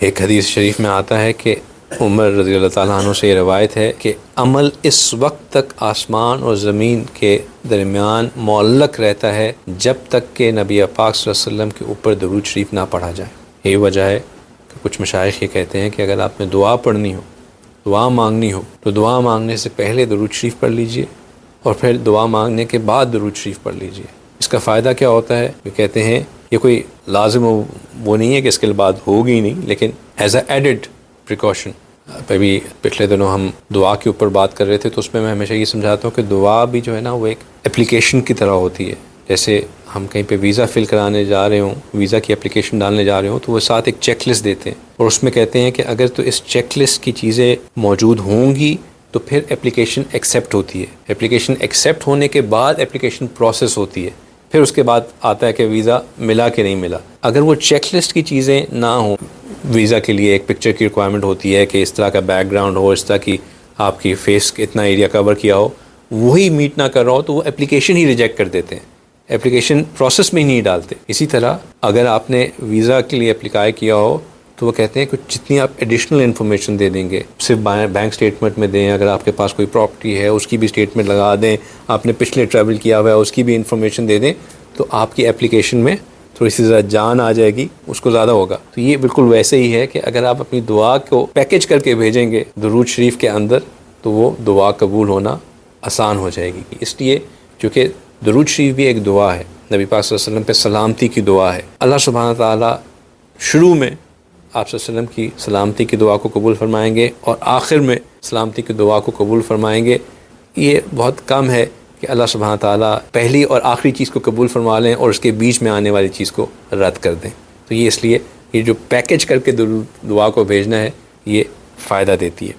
ایک حدیث شریف میں آتا ہے کہ عمر رضی اللہ تعالیٰ عنہ سے یہ روایت ہے کہ عمل اس وقت تک آسمان اور زمین کے درمیان معلق رہتا ہے جب تک کہ نبی پاک صلی اللہ علیہ وسلم کے اوپر درود شریف نہ پڑھا جائے۔ یہی وجہ ہے کہ کچھ مشائخ یہ کہتے ہیں کہ اگر آپ نے دعا پڑھنی ہو، دعا مانگنی ہو، تو دعا مانگنے سے پہلے درود شریف پڑھ لیجئے اور پھر دعا مانگنے کے بعد درود شریف پڑھ لیجئے۔ اس کا فائدہ کیا ہوتا ہے؟ وہ کہتے ہیں یہ کوئی لازم وہ نہیں ہے کہ اس کے بعد ہوگی نہیں، لیکن ایز اے ایڈڈ پریکاشن۔ ابھی پچھلے دنوں ہم دعا کے اوپر بات کر رہے تھے، تو اس میں ہمیشہ یہ سمجھاتا ہوں کہ دعا بھی جو ہے نا وہ ایک اپلیکیشن کی طرح ہوتی ہے۔ جیسے ہم کہیں پہ ویزا فل کرانے جا رہے ہوں، ویزا کی اپلیکیشن ڈالنے جا رہے ہوں، تو وہ ساتھ ایک چیک لسٹ دیتے ہیں اور اس میں کہتے ہیں کہ اگر تو اس چیک لسٹ کی چیزیں موجود ہوں گی تو پھر اپلیکیشن ایکسیپٹ ہوتی ہے۔ اپلیکیشن ایکسیپٹ ہونے کے بعد اپلیکیشن پروسیس ہوتی ہے، پھر اس کے بعد آتا ہے کہ ویزا ملا کہ نہیں ملا۔ اگر وہ چیک لسٹ کی چیزیں نہ ہوں، ویزا کے لیے ایک پکچر کی ریکوائرمنٹ ہوتی ہے کہ اس طرح کا بیک گراؤنڈ ہو، اس طرح کی آپ کی فیس اتنا ایریا کور کیا ہو، وہی میٹ نہ کر رہا ہو تو وہ اپلیکیشن ہی ریجیکٹ کر دیتے ہیں، اپلیکیشن پروسیس میں ہی نہیں ڈالتے۔ اسی طرح اگر آپ نے ویزا کے لیے اپلائی کیا ہو تو وہ کہتے ہیں کہ جتنی آپ ایڈیشنل انفارمیشن دے دیں گے، صرف بینک اسٹیٹمنٹ میں دیں، اگر آپ کے پاس کوئی پراپرٹی ہے اس کی بھی اسٹیٹمنٹ لگا دیں، آپ نے پچھلے ٹریول کیا ہوا ہے اس کی بھی انفارمیشن دے دیں، تو آپ کی اپلیکیشن میں تھوڑی سی زیادہ جان آ جائے گی، اس کو زیادہ ہوگا۔ تو یہ بالکل ویسے ہی ہے کہ اگر آپ اپنی دعا کو پیکج کر کے بھیجیں گے درود شریف کے اندر، تو وہ دعا قبول ہونا آسان ہو جائے گی۔ اس لیے چونکہ درود شریف بھی ایک دعا ہے، نبی پاک صلی اللہ علیہ وسلم پہ سلامتی کی دعا ہے، اللہ سبحانہ تعالیٰ شروع میں آپ صلی اللہ علیہ وسلم کی سلامتی کی دعا کو قبول فرمائیں گے اور آخر میں سلامتی کی دعا کو قبول فرمائیں گے۔ یہ بہت کم ہے کہ اللہ سبحانہ تعالیٰ پہلی اور آخری چیز کو قبول فرما لیں اور اس کے بیچ میں آنے والی چیز کو رد کر دیں۔ تو یہ اس لیے یہ جو پیکج کر کے دعا کو بھیجنا ہے، یہ فائدہ دیتی ہے۔